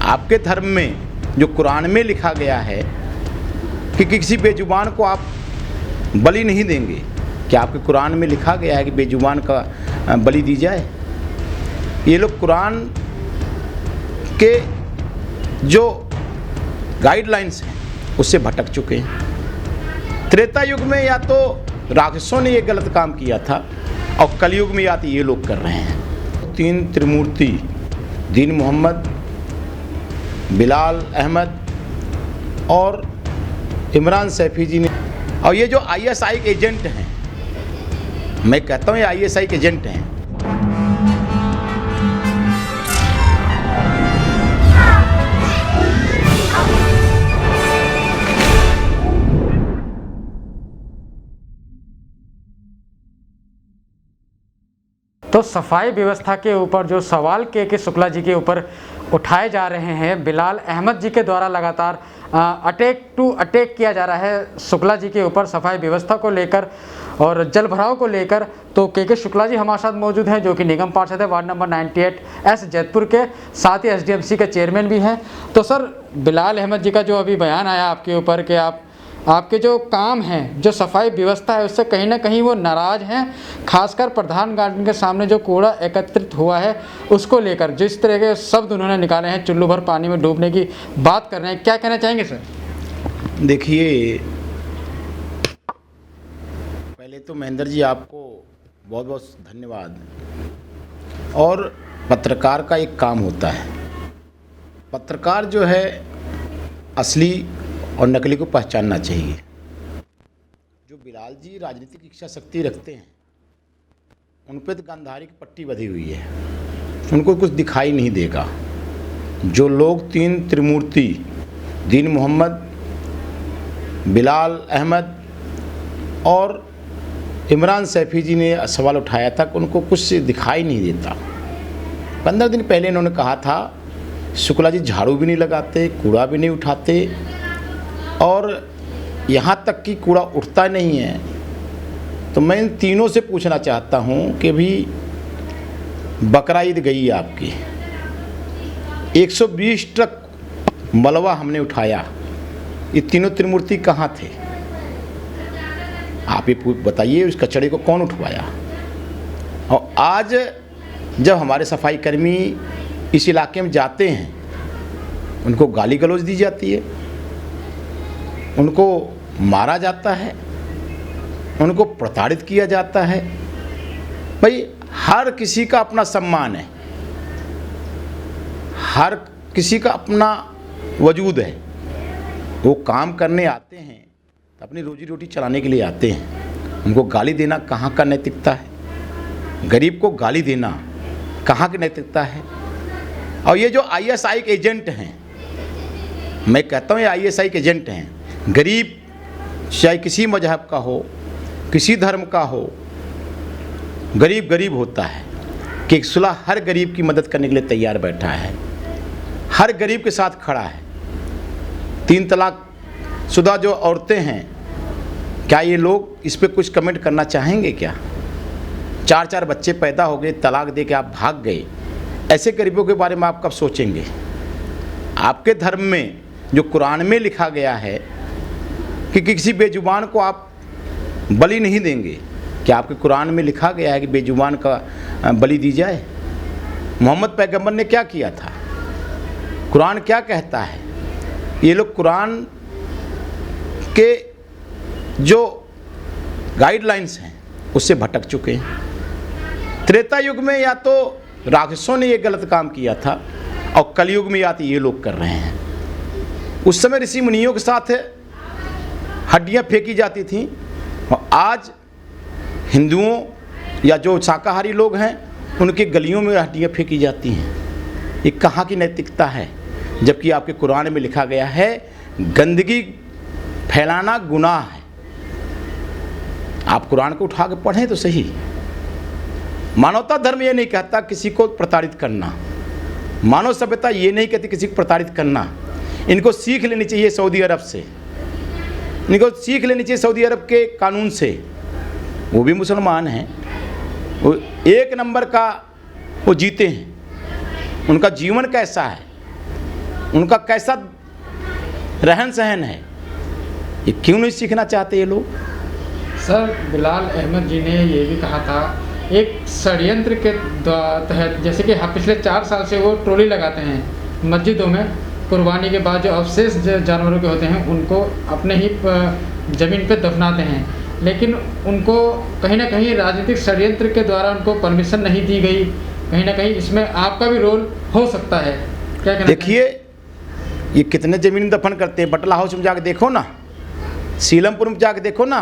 आपके धर्म में जो कुरान में लिखा गया है कि किसी बेजुबान को आप बलि नहीं देंगे, क्या आपके कुरान में लिखा गया है कि बेजुबान का बलि दी जाए? ये लोग कुरान के जो गाइडलाइंस हैं उससे भटक चुके हैं। त्रेता युग में या तो राक्षसों ने ये गलत काम किया था और कलयुग में या तो ये लोग कर रहे हैं। 3 त्रिमूर्ति दीन मोहम्मद, बिलाल अहमद और इमरान सैफी जी ने, और ये जो ISI के एजेंट हैं, मैं कहता हूँ ये ISI के एजेंट हैं। तो सफाई व्यवस्था के ऊपर जो सवाल के शुक्ला जी के ऊपर उठाए जा रहे हैं, बिलाल अहमद जी के द्वारा लगातार अटैक किया जा रहा है शुक्ला जी के ऊपर सफाई व्यवस्था को लेकर और जल भराव को लेकर। तो के शुक्ला जी हमारे साथ मौजूद हैं, जो कि निगम पार्षद है वार्ड नंबर 98 जैतपुर के, साथ ही SDMC के चेयरमैन भी हैं। तो सर, बिलाल अहमद जी का जो अभी बयान आया आपके ऊपर कि आपके जो काम हैं, जो सफाई व्यवस्था है, उससे कहीं ना कहीं वो नाराज़ हैं, खासकर प्रधान गार्डन के सामने जो कूड़ा एकत्रित हुआ है उसको लेकर जिस तरह के शब्द उन्होंने निकाले हैं, चुल्लू भर पानी में डूबने की बात कर रहे हैं, क्या कहना चाहेंगे सर? देखिए, पहले तो महेंद्र जी आपको बहुत बहुत धन्यवाद। और पत्रकार का एक काम होता है, पत्रकार जो है असली और नकली को पहचानना चाहिए। जो बिलाल जी राजनीतिक इच्छा शक्ति रखते हैं, उन पर तो गांधारी की पट्टी बंधी हुई है, उनको कुछ दिखाई नहीं देगा। जो लोग 3 त्रिमूर्ति दीन मोहम्मद, बिलाल अहमद और इमरान सैफी जी ने सवाल उठाया था कि उनको कुछ दिखाई नहीं देता। 15 दिन पहले इन्होंने कहा था शुक्ला जी झाड़ू भी नहीं लगाते, कूड़ा भी नहीं उठाते और यहाँ तक कि कूड़ा उठता नहीं है। तो मैं इन तीनों से पूछना चाहता हूँ कि भी बकरा ईद गई आपकी, 120 ट्रक मलबा हमने उठाया, ये तीनों त्रिमूर्ति कहाँ थे? आप ये बताइए, उस कचड़े को कौन उठवाया? और आज जब हमारे सफाई कर्मी इस इलाके में जाते हैं, उनको गाली गलौज दी जाती है, उनको मारा जाता है, उनको प्रताड़ित किया जाता है। भाई, हर किसी का अपना सम्मान है, हर किसी का अपना वजूद है। वो काम करने आते हैं तो अपनी रोजी रोटी चलाने के लिए आते हैं। उनको गाली देना कहाँ का नैतिकता है? गरीब को गाली देना कहाँ की नैतिकता है? और ये जो ISI के एजेंट हैं, मैं कहता हूँ ये ISI के एजेंट हैं। गरीब चाहे किसी मजहब का हो, किसी धर्म का हो, गरीब गरीब होता है कि सुलह हर गरीब की मदद करने के लिए तैयार बैठा है, हर गरीब के साथ खड़ा है। 3 तलाक शुदा जो औरतें हैं, क्या ये लोग इस पर कुछ कमेंट करना चाहेंगे क्या? 4 बच्चे पैदा हो गए, तलाक दे के आप भाग गए, ऐसे गरीबों के बारे में आप कब सोचेंगे? आपके धर्म में जो कुरान में लिखा गया है कि किसी बेजुबान को आप बलि नहीं देंगे, क्या आपके कुरान में लिखा गया है कि बेजुबान का बलि दी जाए? मोहम्मद पैगंबर ने क्या किया था? कुरान क्या कहता है? ये लोग कुरान के जो गाइडलाइंस हैं उससे भटक चुके हैं। त्रेता युग में या तो राक्षसों ने ये गलत काम किया था और कलयुग में या तो ये लोग कर रहे हैं। उस समय ऋषि मुनियों के साथ हड्डियां फेंकी जाती थीं और आज हिंदुओं या जो शाकाहारी लोग हैं उनके गलियों में हड्डियां फेंकी जाती हैं। ये कहाँ की नैतिकता है? जबकि आपके कुरान में लिखा गया है गंदगी फैलाना गुनाह है। आप कुरान को उठा के पढ़ें तो सही। मानवता धर्म ये नहीं कहता किसी को प्रताड़ित करना, मानव सभ्यता ये नहीं कहती किसी को प्रताड़ित करना। इनको सीख लेनी चाहिए सऊदी अरब से, इनको सीख लेनी चाहिए सऊदी अरब के कानून से। वो भी मुसलमान हैं, वो 1 नंबर का वो जीते हैं। उनका जीवन कैसा है? उनका कैसा रहन सहन है, ये क्यों नहीं सीखना चाहते ये लोग? सर, बिलाल अहमद जी ने ये भी कहा था एक षड्यंत्र के तहत, जैसे कि पिछले 4 साल से वो ट्रॉली लगाते हैं मस्जिदों में, कुर्बानी के बाद जो अवशेष जानवरों के होते हैं उनको अपने ही ज़मीन पे दफनाते हैं, लेकिन उनको कहीं ना कहीं राजनीतिक षड्यंत्र के द्वारा उनको परमिशन नहीं दी गई। कहीं ना कहीं इसमें आपका भी रोल हो सकता है, क्या कहना? देखिए, ये कितने ज़मीन दफन करते हैं। बटला हाउस में जाकर देखो ना, सीलमपुर में जाकर देखो ना,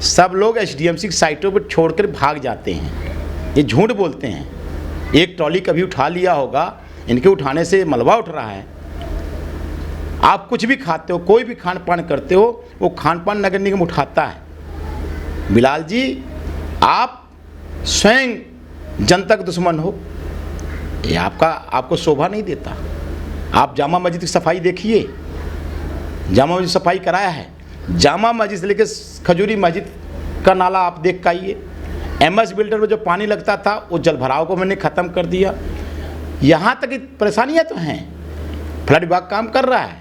सब लोग एसडीएमसी की साइटों पर छोड़कर भाग जाते हैं। ये झूठ बोलते हैं। एक ट्रॉली कभी उठा लिया होगा, इनके उठाने से मलबा उठ रहा है। आप कुछ भी खाते हो, कोई भी खान पान करते हो, वो खान पान नगर निगम उठाता है। बिलाल जी, आप स्वयं जनता के दुश्मन हो, ये आपको शोभा नहीं देता। आप जामा मस्जिद की सफाई देखिए, जामा मस्जिद सफाई कराया है। जामा मस्जिद से लेकर खजूरी मस्जिद का नाला आप देख के आइए। एमएस बिल्डर में जो पानी लगता था वो जल भराव को मैंने ख़त्म कर दिया। यहाँ तक कि परेशानियाँ तो हैं, फ्लड विभाग काम कर रहा है,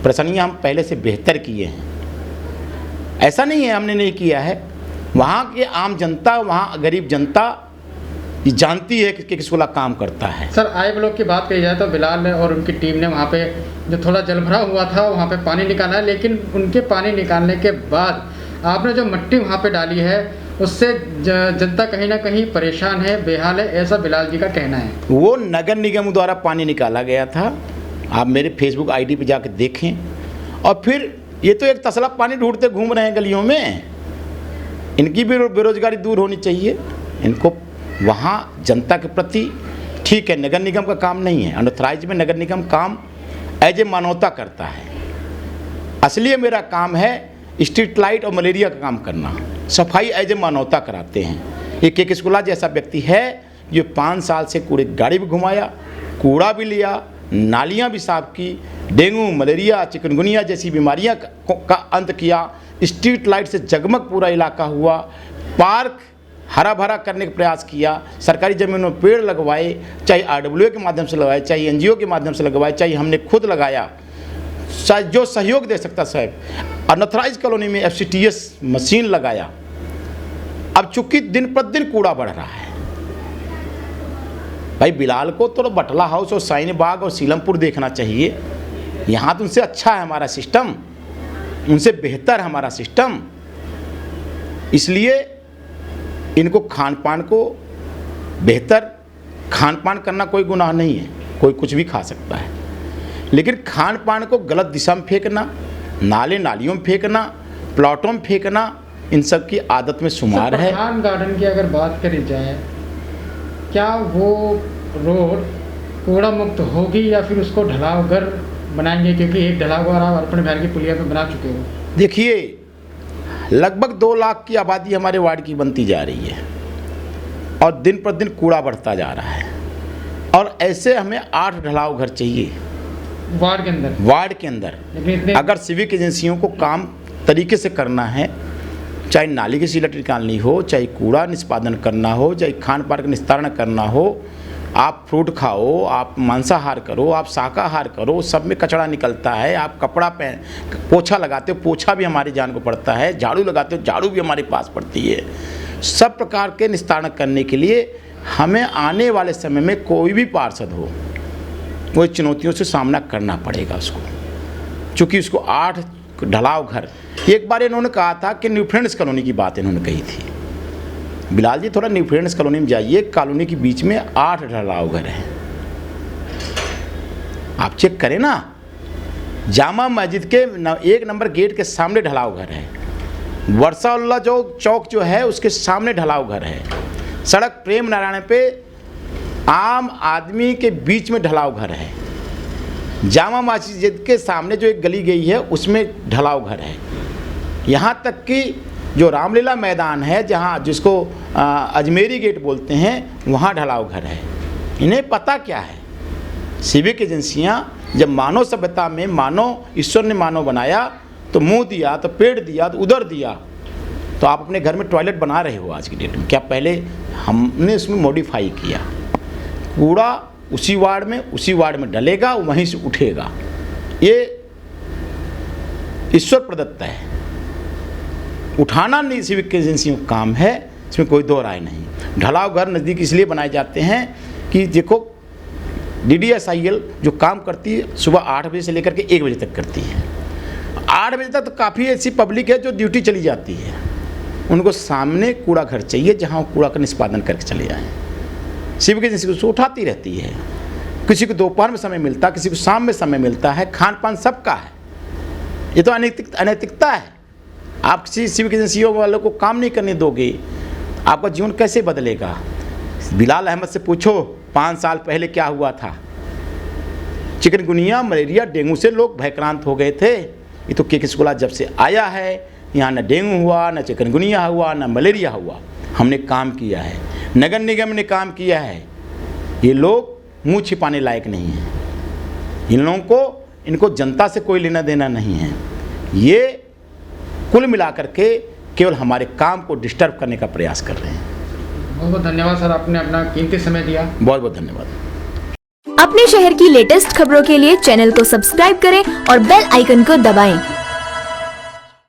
परेशानियाँ हम पहले से बेहतर किए हैं। ऐसा नहीं है हमने नहीं किया है। वहाँ की आम जनता, वहाँ गरीब जनता ये जानती है कि किस वाला काम करता है। सर, आई ब्लॉक की बात कही जाए तो बिलाल ने और उनकी टीम ने वहाँ पे जो थोड़ा जलभराव हुआ था वहाँ पे पानी निकाला है, लेकिन उनके पानी निकालने के बाद आपने जो मिट्टी वहाँ पे डाली है उससे जनता कहीं ना कहीं परेशान है, बेहाल है, ऐसा बिलाल जी का कहना है। वो नगर निगम द्वारा पानी निकाला गया था। आप मेरे फेसबुक आईडी पे जाकर देखें। और फिर ये तो एक तसला पानी ढूंढते घूम रहे हैं गलियों में। इनकी भी बेरोजगारी दूर होनी चाहिए। इनको वहाँ जनता के प्रति, ठीक है, नगर निगम का काम नहीं है, अनऑथराइज में नगर निगम काम एज ए मानवता करता है। असली मेरा काम है स्ट्रीट लाइट और मलेरिया का काम करना, सफाई एज ए मानवता कराते हैं। ये के स्कूला जैसा व्यक्ति है जो 5 साल से कूड़े गाड़ी भी घुमाया, कूड़ा भी लिया, नालियाँ भी साफ की, डेंगू, मलेरिया, चिकनगुनिया जैसी बीमारियाँ का अंत किया, स्ट्रीट लाइट से जगमग पूरा इलाका हुआ, पार्क हरा भरा करने का प्रयास किया, सरकारी ज़मीनों में पेड़ लगवाए, चाहे आरडब्ल्यूए के माध्यम से लगवाए, चाहे एनजीओ के माध्यम से लगवाए, चाहे हमने खुद लगाया, जो सहयोग दे सकता साहब। अनऑथराइज कॉलोनी में FCTS मशीन लगाया। अब चूंकि दिन प्रतिदिन कूड़ा बढ़ रहा है, भाई बिलाल को तो बटला हाउस और शाहीन बाग और सीलमपुर देखना चाहिए। यहाँ तो उनसे अच्छा है हमारा सिस्टम, उनसे बेहतर हमारा सिस्टम। इसलिए इनको खान पान को बेहतर खान पान करना कोई गुनाह नहीं है, कोई कुछ भी खा सकता है, लेकिन खान पान को गलत दिशा में फेंकना, नाले नालियों में फेंकना, प्लॉटों में फेंकना, इन सब की आदत में शुमार है। प्रधान गार्डन की अगर बात करी जाए, क्या वो रोड कूड़ा मुक्त होगी या फिर उसको ढलाव घर बनाएंगे? क्योंकि एक ढलाव घर आप अर्पण बिहार की पुलिया पे बना चुके हो। देखिए, लगभग 2 लाख की आबादी हमारे वार्ड की बनती जा रही है और दिन पर दिन कूड़ा बढ़ता जा रहा है, और ऐसे हमें 8 ढलाव घर चाहिए वार्ड के अंदर। लेकिन इतने अगर सिविक एजेंसियों को काम तरीके से करना है, चाहे नाली की सीलट निकालनी हो, चाहे कूड़ा निष्पादन करना हो, चाहे खान पान का निस्तारण करना हो, आप फ्रूट खाओ, आप मांसाहार करो, आप शाकाहार करो, सब में कचरा निकलता है। आप कपड़ा पोछा लगाते हो, पोछा भी हमारी जान को पड़ता है, झाड़ू लगाते हो, झाड़ू भी हमारे पास पड़ती है। सब प्रकार के निस्तारण करने के लिए हमें आने वाले समय में कोई भी पार्षद हो, वो चुनौतियों से सामना करना पड़ेगा उसको, चूँकि उसको 8 ढलाव घर। एक बार इन्होंने कहा था कि न्यू फ्रेंड्स कॉलोनी की बात इन्होंने कही थी। बिलाल जी, थोड़ा न्यू फ्रेंड्स कॉलोनी में जाइए, कॉलोनी के बीच में 8 ढलाव घर हैं, आप चेक करें ना। जामा मस्जिद के 1 नंबर गेट के सामने ढलाव घर है, वर्षाउल्ला जो चौक जो है उसके सामने ढलाव घर है, सड़क प्रेम नारायण पे आम आदमी के बीच में ढलाव घर है, जामा मस्जिद के सामने जो एक गली गई है उसमें ढलाव घर है, यहाँ तक कि जो रामलीला मैदान है जहाँ जिसको अजमेरी गेट बोलते हैं वहाँ ढलाव घर है। इन्हें पता क्या है? सिविक एजेंसियाँ जब मानव सभ्यता में ईश्वर ने मानव बनाया तो मुंह दिया, तो पेड़ दिया, तो उधर दिया, तो आप अपने घर में टॉयलेट बना रहे हो आज की डेट में, क्या पहले हमने उसमें मॉडिफाई किया? कूड़ा उसी वार्ड में डलेगा, वहीं से उठेगा। ये ईश्वर प्रदत्त है। उठाना नहीं सिविक एजेंसियों का काम है, इसमें कोई दो राय नहीं। ढलाव घर नज़दीक इसलिए बनाए जाते हैं कि देखो DDSIL जो काम करती है सुबह 8 बजे से लेकर के 1 बजे तक करती है। 8 बजे तक तो काफ़ी ऐसी पब्लिक है जो ड्यूटी चली जाती है, उनको सामने कूड़ा घर चाहिए जहाँ वो कूड़ा का निष्पादन करके चले जाएँ। सिविक एजेंसी को उठाती रहती है, किसी को दोपहर में समय मिलता, किसी को शाम में समय मिलता है, खान पान सबका है। ये तो अनैतिकता है। आप किसी सिविक एजेंसियों वालों को काम नहीं करने दोगे, आपका जीवन कैसे बदलेगा? बिलाल अहमद से पूछो 5 साल पहले क्या हुआ था। चिकनगुनिया, मलेरिया, डेंगू से लोग भयक्रांत हो गए थे। ये तो KK शुक्ला जब से आया है, यहाँ न डेंगू हुआ, न चिकनगुनिया हुआ, न मलेरिया हुआ। हमने काम किया है, नगर निगम ने काम किया है। ये लोग मुंह छिपाने लायक नहीं हैं। इन लोगों को, इनको जनता से कोई लेना देना नहीं है। ये कुल मिलाकर के केवल हमारे काम को डिस्टर्ब करने का प्रयास कर रहे हैं। बहुत बहुत धन्यवाद सर, आपने अपना कीमती समय दिया। बहुत बहुत धन्यवाद। अपने शहर की लेटेस्ट खबरों के लिए चैनल को सब्सक्राइब करें और बेल आइकन को दबाएं।